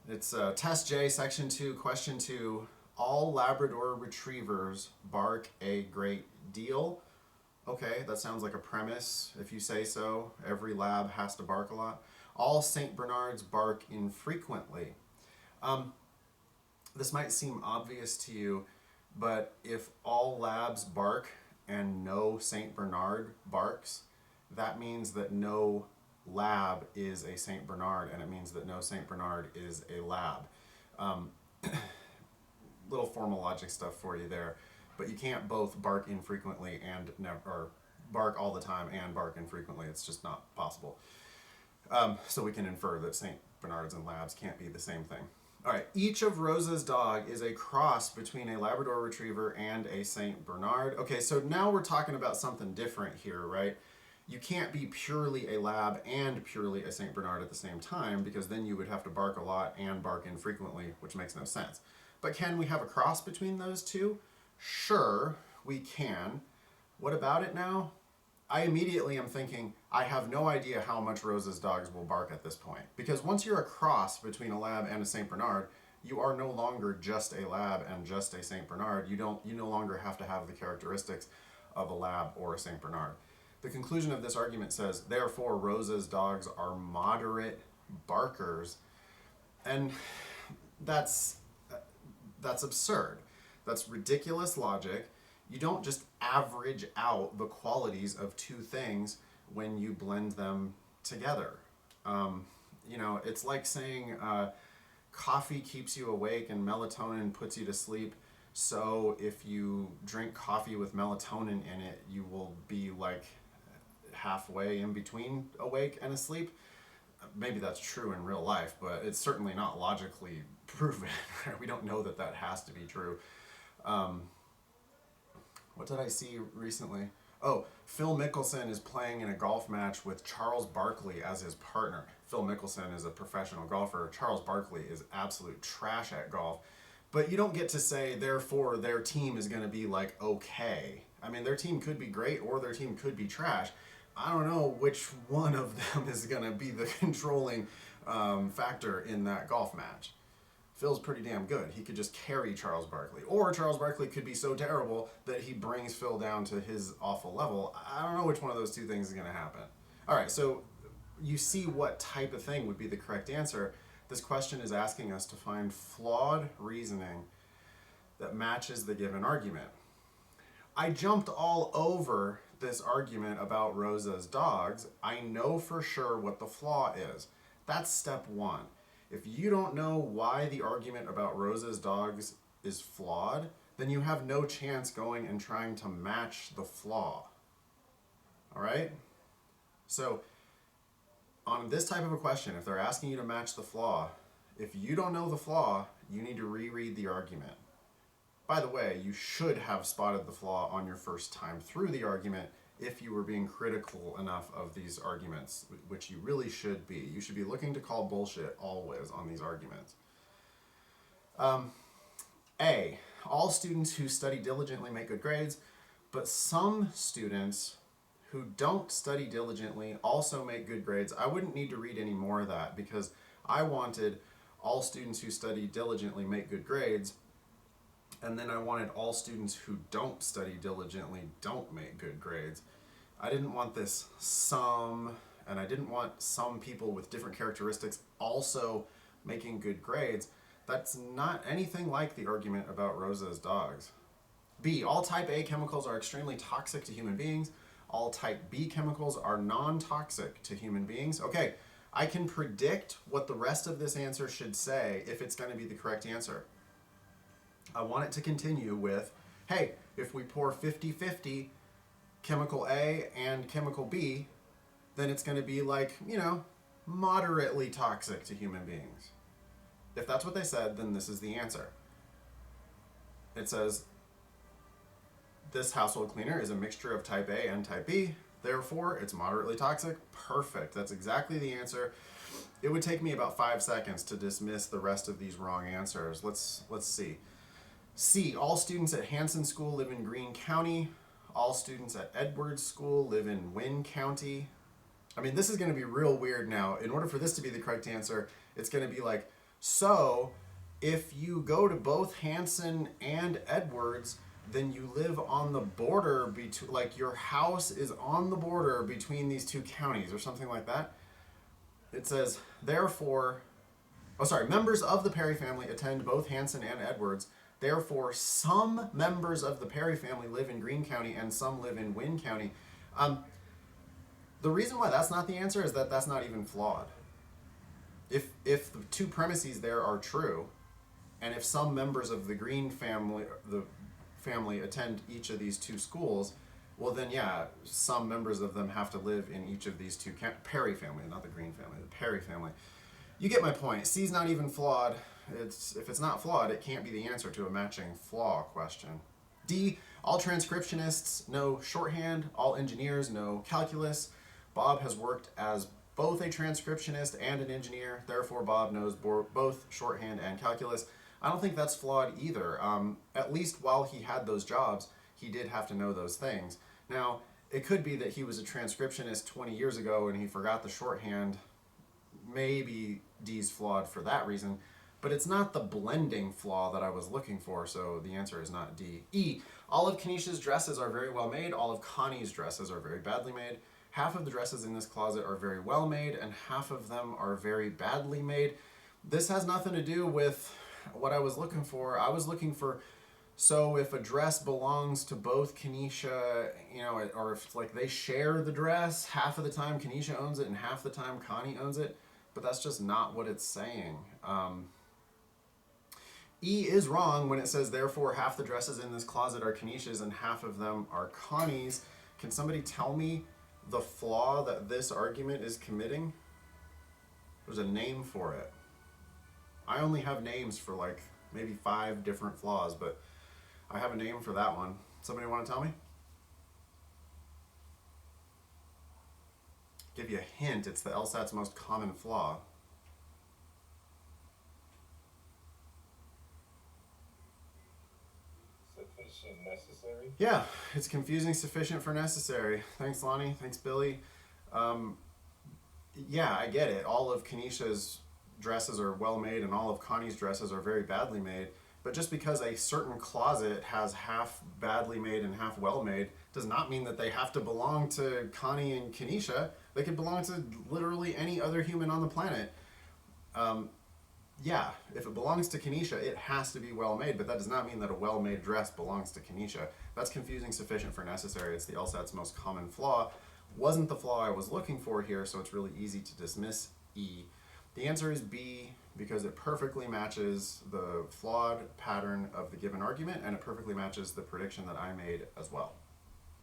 It's Test J, Section 2, Question 2. All Labrador Retrievers bark a great deal. Okay, that sounds like a premise, if you say so. Every lab has to bark a lot. All St. Bernards bark infrequently. Um, this might seem obvious to you, but if all labs bark and no St. Bernard barks, that means that no lab is a St. Bernard, and it means that no St. Bernard is a lab. Um, little formal logic stuff for you there, but you can't both bark infrequently and never, or bark all the time and bark infrequently. It's just not possible. So we can infer that St. Bernards and labs can't be the same thing. All right, each of Rosa's dog is a cross between a Labrador Retriever and a St. Bernard. Okay, so now we're talking about something different here, right? You can't be purely a lab and purely a St. Bernard at the same time, because then you would have to bark a lot and bark infrequently, which makes no sense. But can we have a cross between those two? Sure, we can. What about it now? I immediately am thinking, I have no idea how much Rosa's dogs will bark at this point. Because once you're a cross between a lab and a St. Bernard, you are no longer just a lab and just a St. Bernard. You no longer have to have the characteristics of a lab or a St. Bernard. The conclusion of this argument says, therefore, Rosa's dogs are moderate barkers. And that's absurd. That's ridiculous logic. You don't just average out the qualities of two things when you blend them together. It's like saying coffee keeps you awake and melatonin puts you to sleep. So if you drink coffee with melatonin in it, you will be like halfway in between awake and asleep. Maybe that's true in real life, but it's certainly not logically proven. Right? We don't know that that has to be true. What did I see recently? Oh, Phil Mickelson is playing in a golf match with Charles Barkley as his partner. Phil Mickelson is a professional golfer. Charles Barkley is absolute trash at golf. But you don't get to say, therefore, their team is going to be like, okay. I mean, their team could be great or their team could be trash. I don't know which one of them is going to be the controlling factor in that golf match. Phil's pretty damn good. He could just carry Charles Barkley. Or Charles Barkley could be so terrible that he brings Phil down to his awful level. I don't know which one of those two things is going to happen. All right, so you see what type of thing would be the correct answer. This question is asking us to find flawed reasoning that matches the given argument. I jumped all over this argument about Rosa's dogs. I know for sure what the flaw is. That's step one. If you don't know why the argument about Rosa's dogs is flawed, then you have no chance going and trying to match the flaw. All right? So, on this type of a question, if they're asking you to match the flaw, if you don't know the flaw, you need to reread the argument. By the way, you should have spotted the flaw on your first time through the argument if you were being critical enough of these arguments, which you really should be. You should be looking to call bullshit always on these arguments. A, all students who study diligently make good grades, but some students who don't study diligently also make good grades. I wouldn't need to read any more of that because I wanted all students who study diligently make good grades, and then I wanted all students who don't study diligently don't make good grades. I didn't want this some, and I didn't want some people with different characteristics also making good grades. That's not anything like the argument about Rosa's dogs. B, all type A chemicals are extremely toxic to human beings. All type B chemicals are non-toxic to human beings. Okay, I can predict what the rest of this answer should say if it's going to be the correct answer. I want it to continue with, hey, if we pour 50-50 chemical A and chemical B, then it's going to be like, moderately toxic to human beings. If that's what they said, then this is the answer. It says, this household cleaner is a mixture of type A and type B, therefore it's moderately toxic. Perfect, that's exactly the answer. It would take me about 5 seconds to dismiss the rest of these wrong answers. Let's see. C, all students at Hanson School live in Greene County. All students at Edwards School live in Wynn County. I mean, this is going to be real weird now. In order for this to be the correct answer, it's going to be like So if you go to both Hanson and Edwards, then you live on the border between, like your house is on the border between these two counties or something like that. It says, therefore, members of the Perry family attend both Hanson and Edwards. Therefore, some members of the Perry family live in Greene County and some live in Wynne County. Um, the reason why that's not the answer is that that's not even flawed. If the two premises there are true, and if some members of the Greene family attend each of these two schools, well then yeah, some members of them have to live in each of these two Perry family, not the Greene family, the Perry family. You get my point. C's not even flawed. If it's not flawed, it can't be the answer to a matching flaw question. D, all transcriptionists know shorthand, all engineers know calculus. Bob has worked as both a transcriptionist and an engineer, therefore Bob knows both shorthand and calculus. I don't think that's flawed either. At least while he had those jobs, he did have to know those things. Now, it could be that he was a transcriptionist 20 years ago and he forgot the shorthand. Maybe D's flawed for that reason, but it's not the blending flaw that I was looking for, so the answer is not D. E, all of Kenesha's dresses are very well made, all of Connie's dresses are very badly made. Half of the dresses in this closet are very well made, and half of them are very badly made. This has nothing to do with what I was looking for. I was looking for, so if a dress belongs to both Kenesha, or if like they share the dress, half of the time Kenesha owns it and half the time Connie owns it, but that's just not what it's saying. E is wrong when it says, therefore, half the dresses in this closet are Kenesha's and half of them are Connie's. Can somebody tell me the flaw that this argument is committing? There's a name for it. I only have names for like maybe 5 different flaws, but I have a name for that one. Somebody want to tell me? Give you a hint, it's the LSAT's most common flaw. Sufficient, necessary? Yeah, it's confusing, sufficient for necessary. Thanks, Lonnie. Thanks, Billy. Yeah, I get it. All of Kenesha's dresses are well made and all of Connie's dresses are very badly made. But just because a certain closet has half badly made and half well made does not mean that they have to belong to Connie and Kenesha. They could belong to literally any other human on the planet. Yeah, if it belongs to Kenesha, it has to be well made, but that does not mean that a well made dress belongs to Kenesha. That's confusing, sufficient for necessary. It's the LSAT's most common flaw. Wasn't the flaw I was looking for here, so it's really easy to dismiss E. The answer is B because it perfectly matches the flawed pattern of the given argument and it perfectly matches the prediction that I made as well.